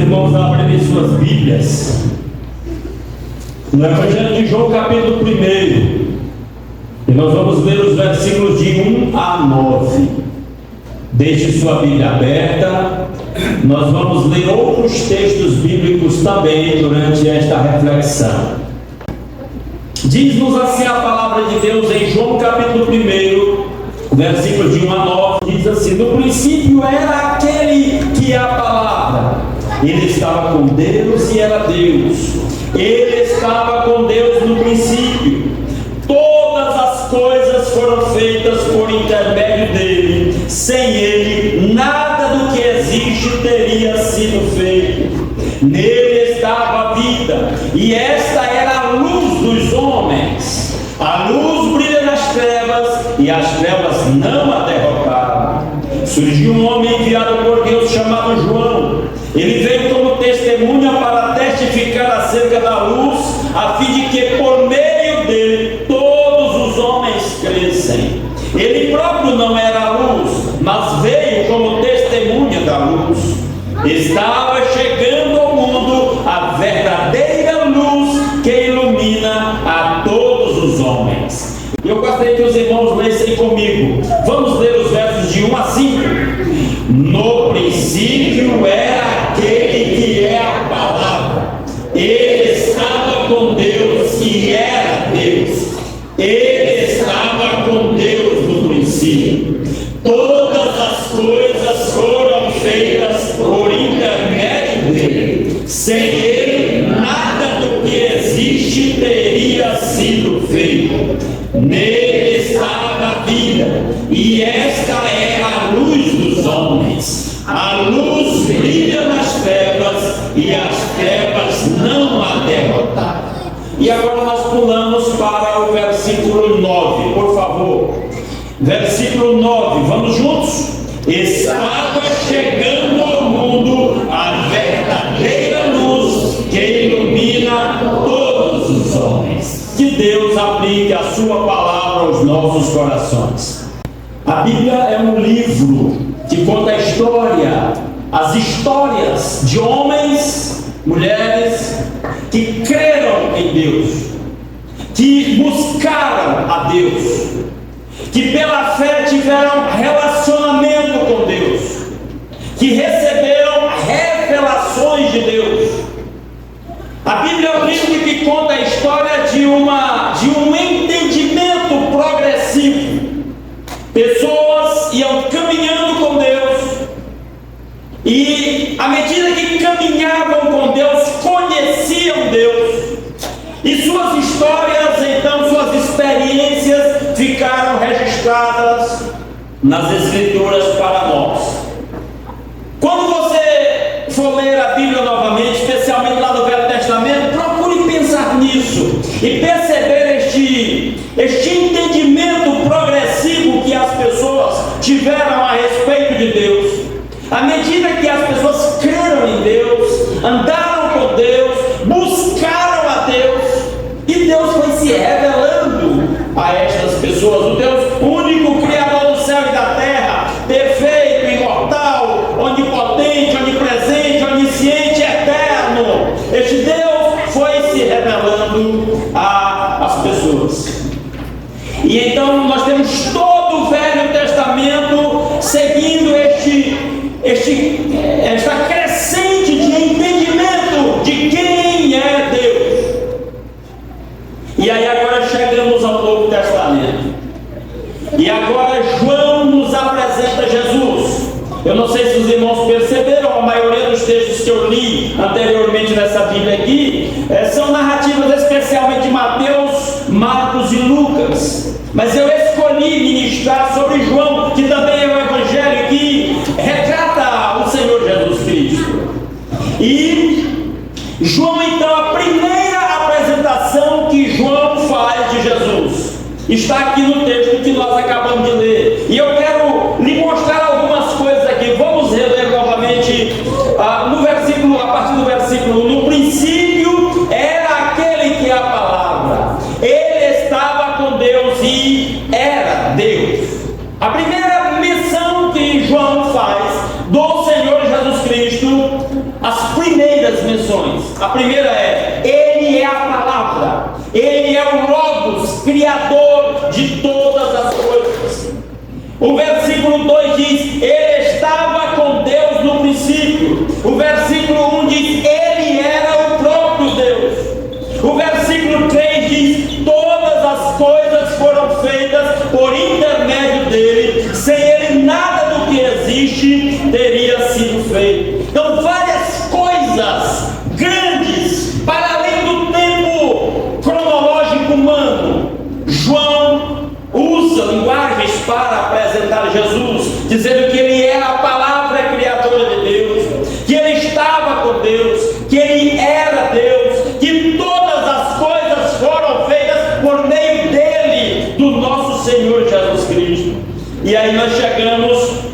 irmãos abrirem suas Bíblias no Evangelho de João, capítulo 1, e nós vamos ler os versículos de 1 a 9. Deixe sua Bíblia aberta. Nós vamos ler outros textos bíblicos também durante esta reflexão. Diz-nos assim a palavra de Deus em João capítulo 1, versículos de 1 a 9, diz assim: no princípio era aquele que é a palavra, ele estava com Deus e era Deus, ele estava com Deus no princípio, todas as coisas foram feitas por intermédio dele, sem ele nada do que existe teria sido feito. Nele estava a vida, e esta era a luz dos homens. A luz brilha nas trevas, e as trevas não a derrotaram. Surgiu um homem enviado por Deus chamado João. Ele veio como testemunha para testificar acerca da luz, a fim de que por meio dele todos os homens crescem. Ele próprio não era a luz, mas veio como testemunha da luz. Estava chegando ao mundo a verdadeira luz que ilumina a todos os homens. Eu gostaria que os irmãos lessem comigo. Vamos ler os versos de 1 a 5. No princípio era aquele que é a palavra. Ele estava com Deus e era Deus. Ele estava com Deus no princípio. Todas as coisas foram feitas por intermédio dele. Sem ele, nada do que existe teria sido feito. Nele estava a vida, e esta é a luz dos homens. A luz brilha nas trevas, e as trevas não a derrotaram. E agora nós pulamos para o versículo 9, por favor. Versículo 9, vamos juntos? Estava chegando ao mundo a verdadeira luz que ilumina todos os homens. Que Deus aplique a sua palavra aos nossos corações. A Bíblia é um livro que conta a história, as histórias de homens, mulheres que creram em Deus, que buscaram a Deus, que pela fé tiveram relacionamento com Deus, que receberam revelações de Deus. A Bíblia é um livro que conta a história de um entendimento progressivo. Pessoas iam caminhando com Deus, e à medida que caminhavam com Deus, conheciam Deus, e suas histórias, então suas experiências ficaram registradas nas Escrituras para nós. Quando você for ler a Bíblia novamente, especialmente lá no Velho Testamento, procure pensar nisso e perceber este entendimento progressivo que as pessoas tiveram a respeito de Deus. À medida que as pessoas creram em Deus, andaram com Deus, buscaram a Deus, e Deus foi se revelando a estas pessoas. O Deus único, Criador do céu e da terra, perfeito, imortal, onipotente, onipresente, onisciente, eterno. Este Deus foi se revelando às pessoas. E então nós temos todo o Velho Testamento seguindo esta crescente de entendimento de quem é Deus. E aí agora chegamos ao Novo Testamento. E agora João nos apresenta Jesus. Eu não sei se os irmãos perceberam, a maioria dos textos que eu li anteriormente nessa Bíblia aqui são narrativas especialmente de Mateus, Marcos e Lucas. Mas eu escolhi ministrar sobre João, que também é o Evangelho que retrata o Senhor Jesus Cristo. E João, então, a primeira apresentação que João faz de Jesus está aqui no texto que nós acabamos de ler. E eu quero lhe mostrar algumas coisas aqui. Vamos reler novamente a partir do versículo 1. No princípio era aquele que é a palavra. Ele estava com Deus e era Deus. A primeira menção que João faz do Senhor Jesus Cristo as primeiras menções. A primeira é: Ele é a palavra, Ele é o Logos, Criador de todas as coisas. O versículo 2 diz: Ele estava com Deus no princípio. O versículo 1 diz: Ele era o próprio Deus. O versículo 3 diz: todas as coisas foram feitas por intermédio dele, sem ele nada do que existe teria sido feito. Então, várias coisas grandes, para além do tempo cronológico humano. João usa linguagens para apresentar Jesus, dizendo que ele é a palavra criadora de Deus, que ele estava com Deus, que ele era Deus, que todas as coisas foram feitas por meio dele, do nosso Senhor Jesus Cristo. E aí nós chegamos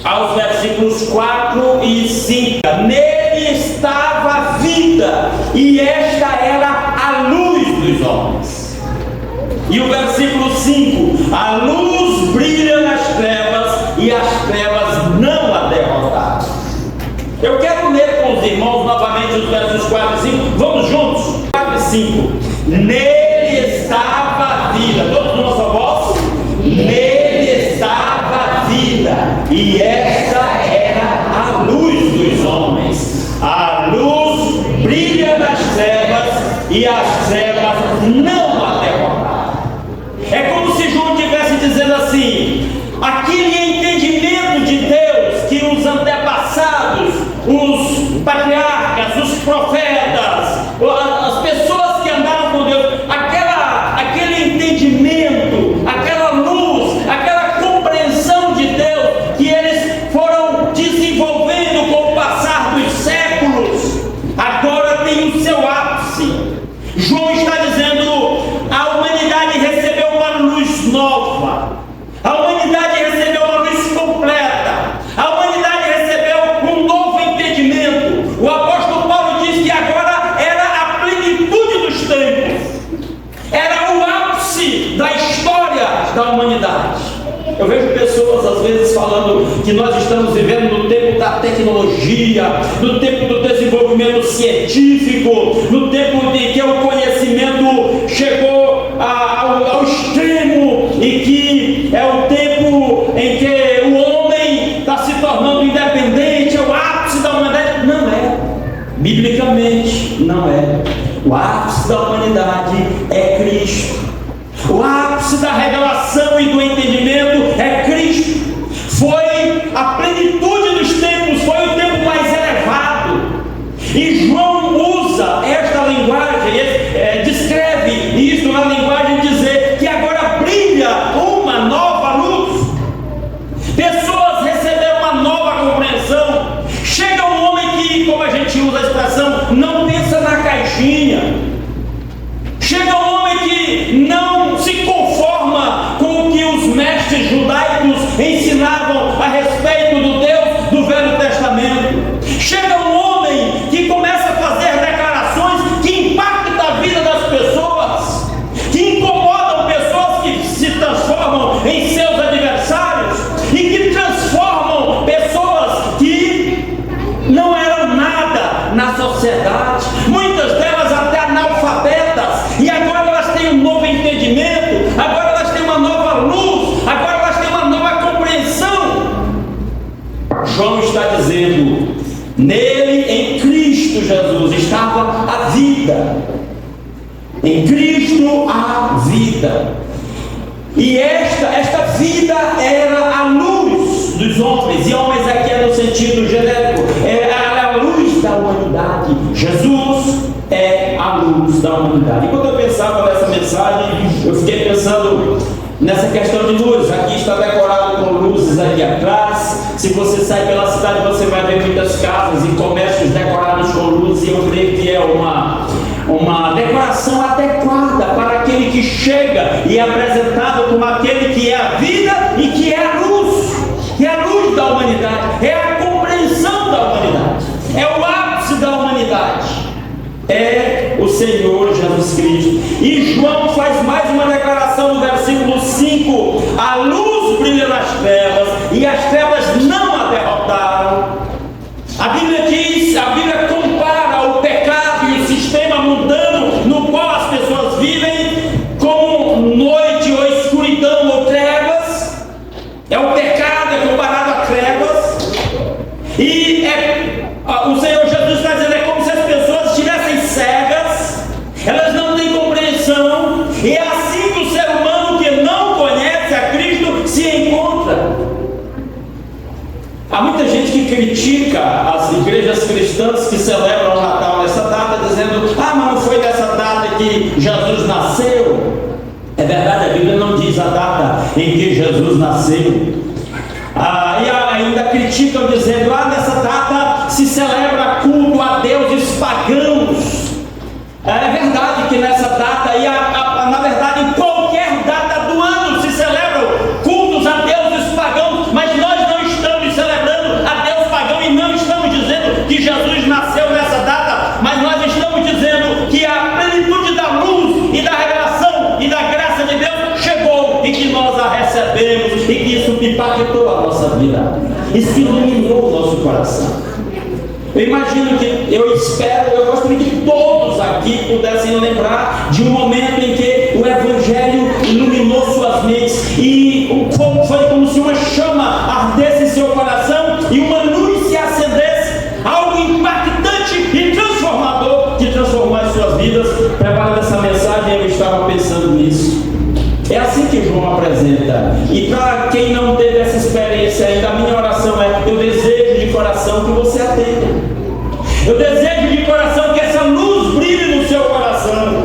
aos versículos 4 e 5. Nele estava a vida, e esta era a luz dos homens. E o versículo 5: a luz brilha nas trevas, e as trevas não a derrotaram. Eu quero ler com os irmãos novamente os versos 4 e 5. Vamos juntos? 4 e 5. Nele estava a vida. Todos numa só voz? Nele estava a vida, e esta era a luz dos homens. A luz brilha nas trevas, e as trevas não a derrotaram. É como se João estivesse dizendo assim: aquele entendimento de Deus que os antepassados, os patriarcas, os profetas, as pessoas que andaram com Deus, aquele entendimento, aquela luz, aquela compreensão de Deus que eles foram desenvolvendo com o passar dos séculos, agora tem o seu ápice. João está dizendo: a humanidade recebeu uma luz nova, a humanidade recebeu uma luz completa, a humanidade recebeu um novo entendimento. O apóstolo Paulo diz que agora era a plenitude dos tempos, era o ápice da história da humanidade. Eu vejo pessoas às vezes falando que nós estamos vivendo no tempo da tecnologia, no tempo do desenvolvimento científico, no tempo em que o conhecimento chegou ao extremo, e que é o tempo em que o homem está se tornando independente, é o ápice da humanidade. Não é, biblicamente não é. O ápice da humanidade é Cristo. O ápice da revelação e do entendimento é Cristo. Foi a plenitude dos tempos, foi o tempo mais elevado. E João usa esta linguagem, descreve isso na linguagem de dizer que agora brilha uma nova luz. Pessoas receberam uma nova compreensão. Chega um homem que, como a gente usa a expressão, não pensa na caixinha. Chega um homem que não se conforma com o que os mestres judaicos ensinavam a respeito do Deus do Velho Testamento. Chega um homem que começa a fazer declarações que impactam a vida das pessoas, que incomodam pessoas que se transformam em seus adversários, e que transformam pessoas que não eram nada na sociedade, muitas delas até analfabetas, e agora elas têm um novo entendimento, agora elas têm uma nova luz, agora elas têm uma nova compreensão. João está dizendo: nele, em Cristo Jesus, estava a vida. Em Cristo a vida. E esta vida era a luz dos homens. E homens aqui é no sentido genérico, é a luz da humanidade. Jesus é a luz da humanidade. E quando eu pensava nessa mensagem, eu fiquei pensando nessa questão de luz. Aqui está decorado com luzes aqui atrás. Se você sai pela cidade, você vai ver muitas casas e comércios decorados com luzes, e eu creio que é uma decoração adequada para aquele que chega e é apresentado como aquele que é a vida e que é a luz, da humanidade, é a compreensão da humanidade, é o ápice da humanidade, é o Senhor Jesus Cristo. E João faz mais uma declaração no versículo 5: a luz brilha nas trevas, e as trevas não a derrotaram. A Bíblia diz a Bíblia compara o pecado e o sistema mundano no qual as pessoas vivem como noite ou escuridão ou trevas. É o pecado, é comparado a trevas. E o Senhor Jesus está dizendo, é como se as pessoas estivessem cegas, elas não têm compreensão, e é assim que o ser humano que não conhece a Cristo se encontra. Há muita gente que critica as igrejas cristãs que celebram o Natal nessa data, dizendo, mas não foi nessa data que Jesus nasceu. É verdade, a Bíblia não diz a data em que Jesus nasceu. E ainda criticam dizendo, nessa data se celebra culto a deuses pagãos. É verdade que nessa data, na verdade em qualquer data do ano se celebram cultos a deuses pagãos, mas nós não estamos celebrando a Deus pagão e não estamos dizendo que Jesus nasceu nessa data, mas nós estamos dizendo que a plenitude da luz e da revelação e da graça de Deus chegou e que nós a recebemos e que isso impactou a nossa vida, isso iluminou o nosso coração. Eu imagino que, eu gostaria que todos aqui pudessem lembrar de um momento em que o Evangelho iluminou suas mentes e foi como se uma chama ardesse em seu coração e uma luz se acendesse, algo impactante e transformador que transformou as suas vidas. Preparando essa mensagem, eu estava pensando nisso. É assim que João apresenta. E para quem não teve essa experiência ainda, a minha oração é: eu desejo de coração que você a tenha. Eu desejo de coração que essa luz brilhe no seu coração,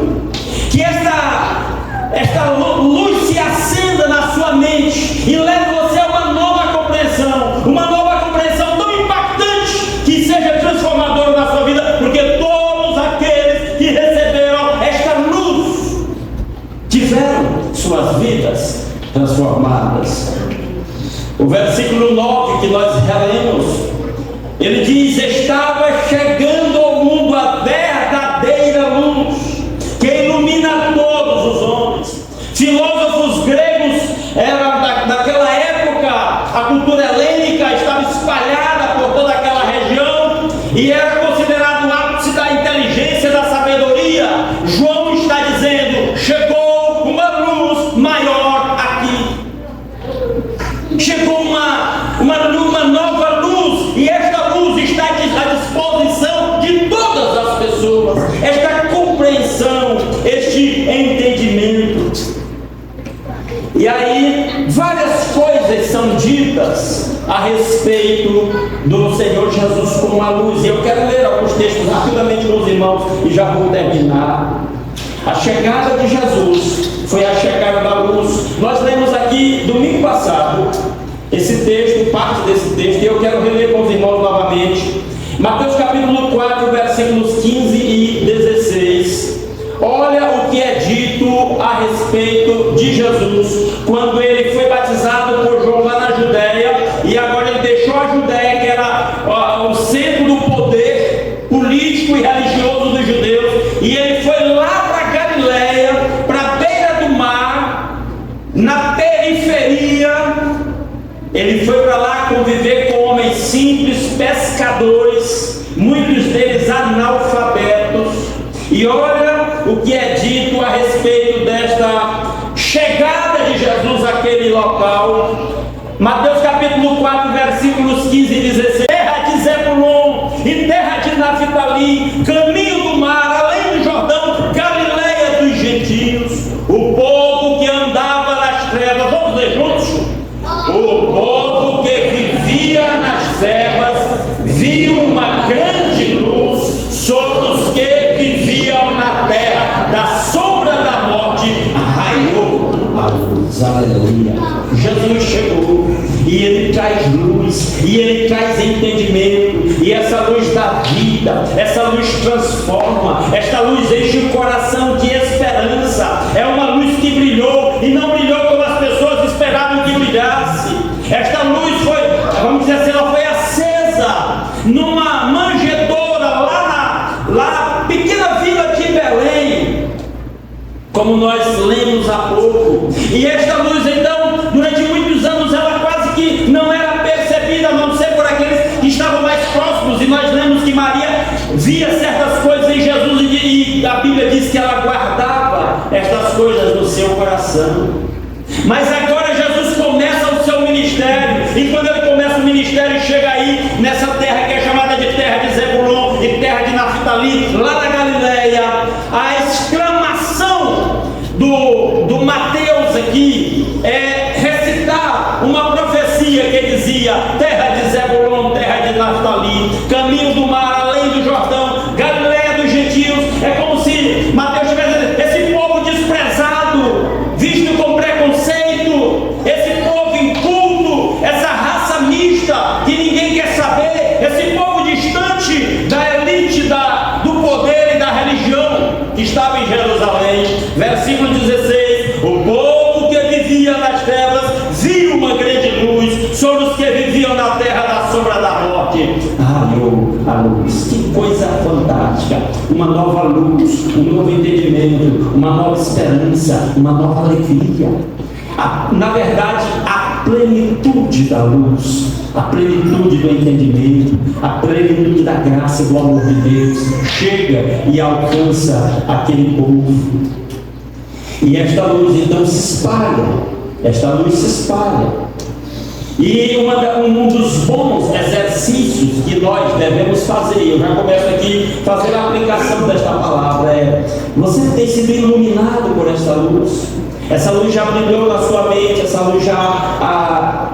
que esta luz se acenda na sua mente e leve você a uma nova compreensão tão impactante que seja transformadora na sua vida, porque todos aqueles que receberam esta luz tiveram suas vidas transformadas. O versículo 9 que nós relemos, ele diz: estava chegando ao mundo a verdadeira luz, que ilumina todos os homens. Filósofos gregos, daquela época, a cultura helênica estava espalhada por toda aquela região, e era considerado o ápice da inteligência, da sabedoria. João está dizendo: chegou uma luz maior aqui. Chegou uma nova luz, e esta luz está à disposição de todas as pessoas. Esta compreensão, este entendimento. E aí, várias coisas são ditas a respeito do Senhor Jesus como a luz. E eu quero ler alguns textos rapidamente com os irmãos e já vou terminar. A chegada de Jesus foi a chegada da luz. Nós lemos aqui domingo passado esse texto, parte desse texto, e eu quero reler com os irmãos novamente. Mateus capítulo 4, versículos 15 e 16. Olha o que é dito a respeito de Jesus quando ele foi batizado por João lá na Judéia, e agora ele deixou a Judéia, que era o centro do poder político e religioso dos judeus, e ele foi lá para Galiléia, para a beira do mar, na periferia. Ele foi para lá conviver com homens simples, pescadores, muitos deles analfabetos. E olha o que é dito a respeito desta chegada de Jesus àquele local. Mateus capítulo 4, versículos 15 e 16. Terra de Zebulon e terra de Naphtali, caminho do mar, além do Jordão, Galiléia dos gentios. O povo que andava nas trevas, vamos ler juntos? O povo que vivia nas trevas viu uma grande luz. Sobre os que viviam na terra da sombra da morte raiou a luz. Aleluia. Jesus chegou e ele traz luz, e ele traz entendimento, e essa luz dá vida, essa luz transforma, esta luz enche o coração de esperança. É uma luz que brilhou e não brilhou como as pessoas esperavam que brilhasse. Esta luz foi, vamos dizer assim, ela foi acesa numa manjedoura lá na pequena vila de Belém, como nós lemos há pouco. E esta luz, então, durante muitos anos, ela quase que não era percebida, a não ser por aqueles que estavam mais próximos. E nós lemos que Maria via certas coisas em Jesus e a Bíblia diz que ela guardava estas coisas no seu coração. Mas agora Jesus começa o seu ministério, e quando ele começa o ministério, chega aí nessa terra que é chamada de terra de Zebulon e terra de Naftali, lá na Galileia. A exclamação do Mateus aqui é recitar uma profecia que dizia: terra de Zebulon, terra de Naftali, caminho do mar, além do Jordão, Galileia dos gentios. É como se Mateus estivesse dizendo: esse povo desprezado, visto com preconceito, esse povo inculto, essa raça mista que ninguém quer saber, esse povo distante da elite do poder e da religião que estava em Jerusalém. Versículo 16: o povo que vivia nas trevas viu uma grande luz, sobre os que viviam na terra da sombra da morte raiou a luz. Que coisa fantástica! Uma nova luz, um novo entendimento, uma nova esperança, uma nova alegria. Na verdade, a plenitude da luz, a plenitude do entendimento, a plenitude da graça e do amor de Deus chega e alcança aquele povo. E esta luz então se espalha. Esta luz se espalha. E um dos bons exercícios que nós devemos fazer, eu já começo aqui a fazer a aplicação desta palavra, é: você tem sido iluminado por esta luz? Essa luz já brilhou na sua mente, essa luz já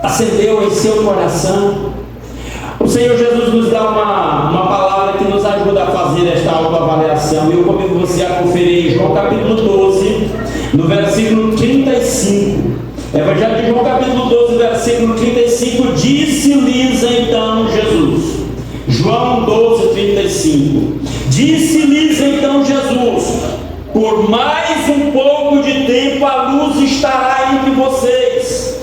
acendeu em seu coração? O Senhor Jesus nos dá uma palavra que nos ajuda a fazer esta autoavaliação. Eu convido você a conferir em João capítulo 12, no versículo 35. Evangelho de João capítulo 12, versículo 35. Disse-lhes então Jesus. João 12, 35. Disse-lhes então Jesus: por mais um pouco de tempo a luz estará entre vocês.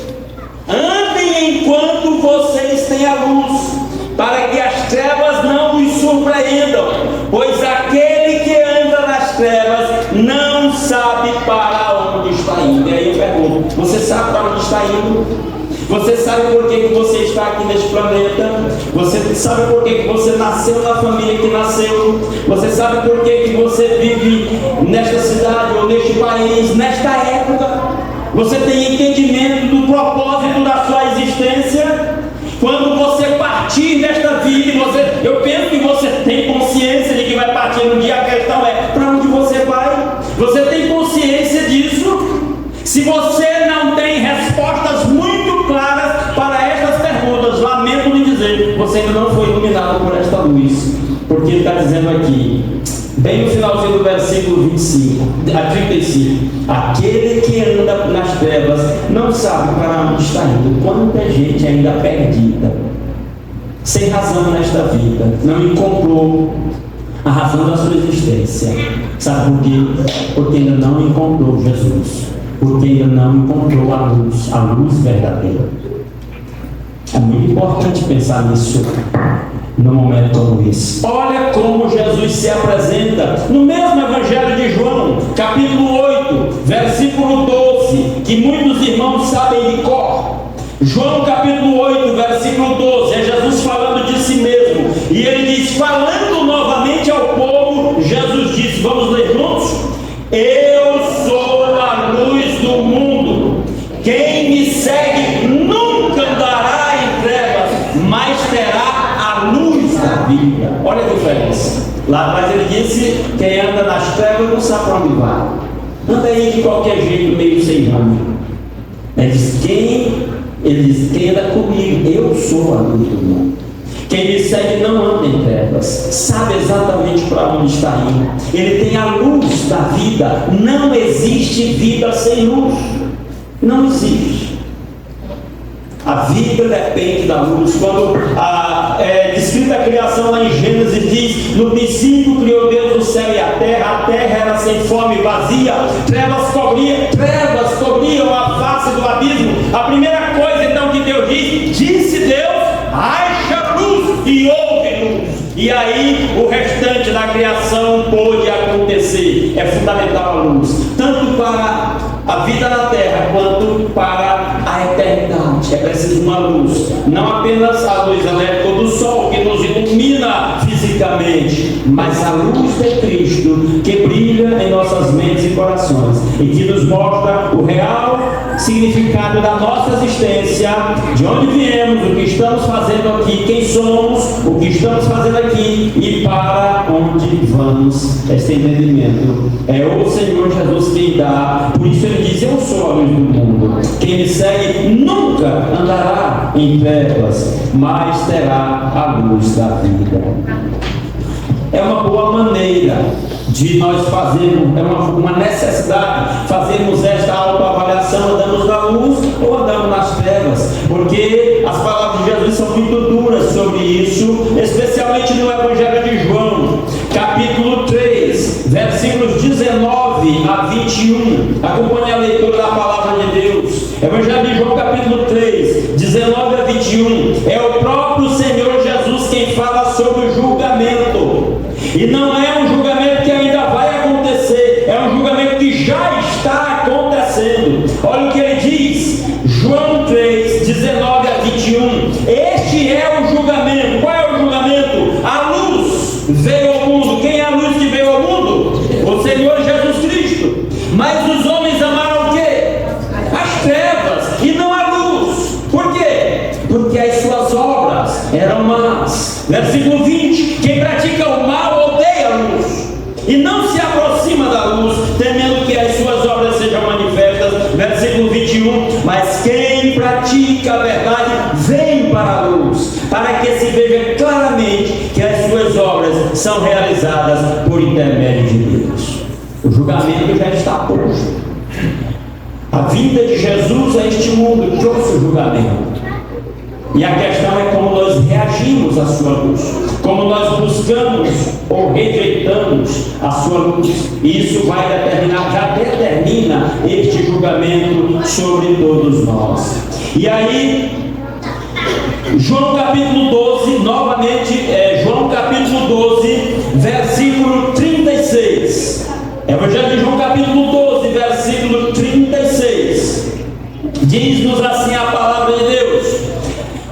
Andem enquanto vocês têm a luz, para que as trevas não os surpreendam, pois aquele que anda nas trevas não sabe para onde está indo. E aí eu pergunto: você sabe para onde está indo? Você sabe por que você está aqui neste planeta? Você sabe por que você nasceu na família que nasceu? Você sabe por que você vive nesta cidade ou neste país, nesta época? Você tem entendimento do propósito da sua existência? Quando você partir desta vida, eu penso que você tem consciência de que vai partir um dia. A questão é: para onde você vai? Você tem consciência disso? Se você não tem respostas muito claras para estas perguntas, lamento lhe dizer, você ainda não foi iluminado por esta luz. Porque ele está dizendo aqui, bem no finalzinho do versículo 35, aquele que anda nas trevas não sabe para onde está indo. Quanta gente ainda perdida, sem razão nesta vida, não encontrou a razão da sua existência. Sabe por quê? Porque ainda não encontrou Jesus, porque ainda não encontrou a luz verdadeira. É muito importante pensar nisso num momento como esse. Olha como Jesus se apresenta no mesmo Evangelho de João, capítulo 8, versículo 12, que muitos irmãos sabem de cor. João capítulo 8, versículo 12, é Jesus falando de si mesmo, e ele diz, falando novamente ao povo, Jesus disse, vamos ler juntos? Eu sou a luz do mundo, quem me segue nunca andará em trevas, mas terá a luz da vida. Olha a diferença. Lá atrás ele disse, quem anda nas trevas não sabe para onde vai, anda aí de qualquer jeito, meio sem rumo. Ele diz, quem anda comigo, eu sou a luz do mundo. Quem me segue não anda em trevas, sabe exatamente para onde está indo. Ele tem a luz da vida. Não existe vida sem luz. Não existe. A vida depende da luz. Quando é descrita a criação lá em Gênesis, diz, no princípio criou Deus o céu e a terra era sem forma e vazia, trevas cobriam a face do abismo. A primeira coisa então que Deus disse Deus, haja luz, e houve luz. E aí o restante da criação pôde acontecer. É fundamental a luz, tanto para a vida na terra quanto para a eternidade. É preciso uma luz, não apenas a luz elétrica do sol que nos ilumina fisicamente, fisicamente, mas a luz de Cristo que brilha em nossas mentes e corações e que nos mostra o real significado da nossa existência, de onde viemos, o que estamos fazendo aqui, quem somos, o que estamos fazendo aqui e para onde vamos. Este entendimento é o Senhor Jesus quem dá. Por isso ele diz: eu sou a luz do mundo, quem me segue nunca andará em trevas, mas terá a luz da vida. É uma boa maneira de nós fazermos, é uma necessidade fazermos esta autoavaliação: andamos na luz ou andamos nas trevas? Porque as palavras de Jesus são muito duras sobre isso, especialmente no Evangelho de João, capítulo 3, versículos 19 a 21. Acompanhe a leitura da palavra de Deus. Evangelho de João, capítulo 3, 19 a 21. É o próprio Senhor Jesus quem fala sobre o julgamento. E não é um julgamento que ainda vai acontecer, é um julgamento que já está acontecendo. Olha o que ele diz, João 3, 19 a 21. Este é o julgamento. Qual é o julgamento? A luz veio ao mundo. Quem é a luz que veio ao mundo? O Senhor Jesus Cristo. Mas os homens amaram o quê? As trevas e não a luz. Por quê? Porque as suas obras eram más. Versículo 20. Quem pratica o mal odeia a luz e não se aproxima da luz, temendo que as suas obras sejam manifestas. Versículo 21. Mas quem pratica a verdade vem para a luz, para que se veja claramente que as suas obras são realizadas por intermédio de Deus. O julgamento já está posto. A vinda de Jesus a este mundo trouxe o julgamento. E a questão é como nós reagimos à sua luz, como nós buscamos ou rejeitamos a sua luz. E isso vai determinar, já determina este julgamento sobre todos nós. E aí, João capítulo 12, novamente, João capítulo 12, versículo 36. Evangelho de João capítulo 12, versículo 36. Diz-nos assim a palavra de Deus.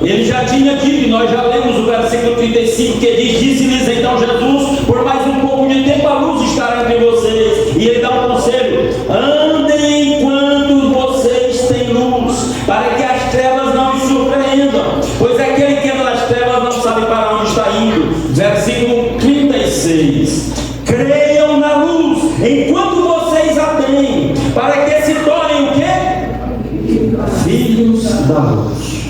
Ele já tinha dito, e nós já lemos o versículo 35, que diz: disse-lhes então Jesus, por mais um pouco de tempo a luz estará entre vocês. E ele dá um conselho: andem enquanto vocês têm luz, para que as trevas não os surpreendam, pois aquele que anda nas trevas não sabe para onde está indo. Versículo 36. Creiam na luz enquanto vocês a têm, para que se tornem o quê? Filhos da luz.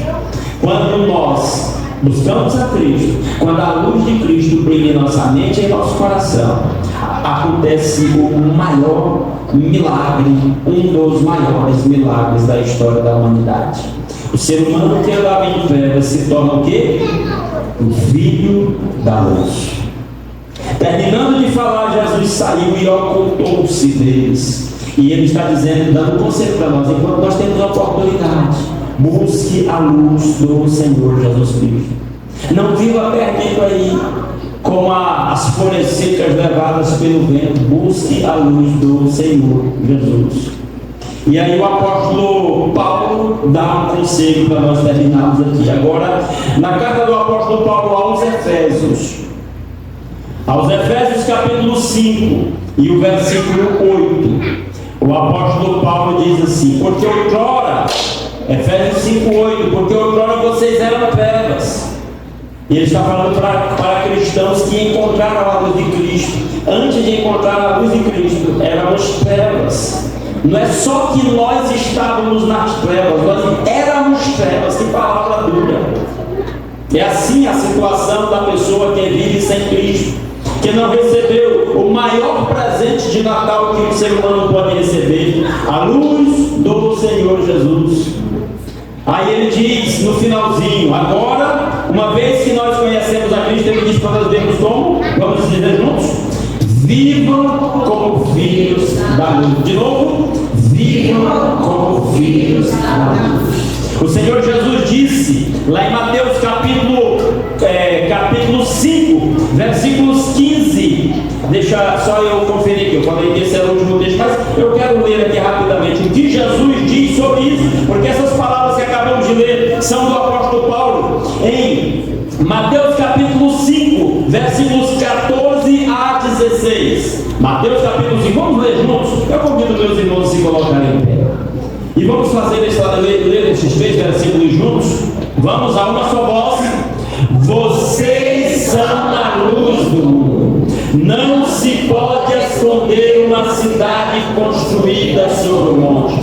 Quando nós buscamos a Cristo, quando a luz de Cristo brilha em nossa mente e em nosso coração, acontece o maior milagre, um dos maiores milagres da história da humanidade. O ser humano que andava em trevas se torna o quê? O filho da luz. Terminando de falar, Jesus saiu e ocultou-se deles. E ele está dizendo, dando um conselho para nós: enquanto nós temos a oportunidade, busque a luz do Senhor Jesus Cristo. Não viva perdendo aí como as folhas secas levadas pelo vento. Busque a luz do Senhor Jesus. E aí o apóstolo Paulo dá um conselho para nós terminarmos aqui. Agora, na carta do apóstolo Paulo aos Efésios. Aos Efésios capítulo 5 e o versículo 8. O apóstolo Paulo diz assim: porque outrora, Efésios 5:8, porque outrora vocês eram trevas. E ele está falando para cristãos que encontraram a luz de Cristo. Antes de encontrar a luz de Cristo, éramos trevas. Não é só que nós estávamos nas trevas, nós éramos trevas. Que palavra dura. É assim a situação da pessoa que vive sem Cristo, que não recebeu o maior presente de Natal que um ser humano pode receber, a luz do Senhor Jesus. Aí ele diz no finalzinho: agora, uma vez que nós conhecemos a Cristo, ele diz para nós vermos como? Vamos dizer juntos? Vivam como filhos da luz. De novo, vivam como filhos da luz. O Senhor Jesus disse lá em Mateus capítulo 5, versículos 15. Deixa só eu conferir aqui, eu falei que esse era o último texto, mas eu quero ler aqui rapidamente o que Jesus diz sobre isso, porque essas palavras que acabamos de ler são do apóstolo Paulo. Em Mateus capítulo 5, versículo ler esses 3 versículos juntos? Vamos a uma só voz. Vocês são a luz do mundo. Não se pode esconder uma cidade construída sobre o monte.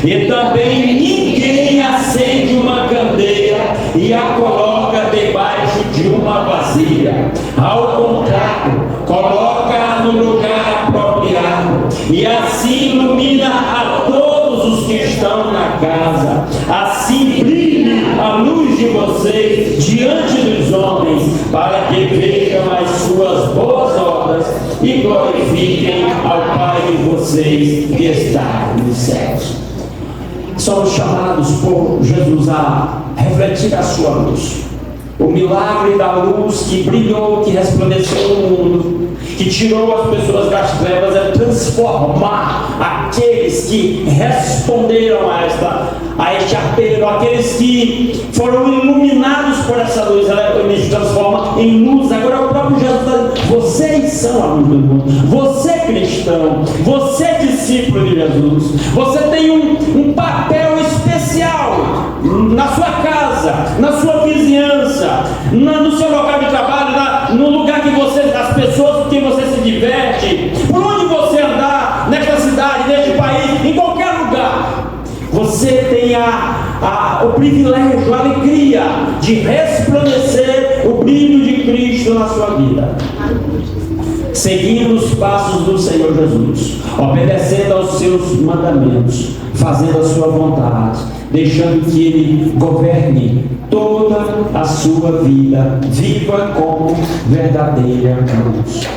E também ninguém acende uma candeia e a coloca debaixo de uma vasilha. Ao contrário, coloca-a no lugar apropriado, e assim ilumina a todos os que estão na casa. Assim brilhe a luz de vocês diante dos homens, para que vejam as suas boas obras e glorifiquem ao Pai de vocês que está nos céus. Somos chamados por Jesus a refletir a sua luz. O milagre da luz que brilhou, que resplandeceu no mundo, que tirou as pessoas das trevas, é transformar aqueles que responderam a este apelo, aqueles que foram iluminados por essa luz. Ele se transforma em luz. Agora o próprio Jesus está dizendo: vocês são a luz do mundo. Você cristão, você discípulo de Jesus, você tem um papel especial na sua casa, na sua vizinhança, no seu local de trabalho, no lugar que você, as pessoas com quem você se diverte, por onde você andar, nesta cidade, neste país, em qualquer lugar. Você tem o privilégio, a alegria de resplandecer o brilho de Cristo na sua vida, seguindo os passos do Senhor Jesus, obedecendo aos seus mandamentos, fazendo a sua vontade, deixando que Ele governe toda a sua vida. Viva como verdadeira luz.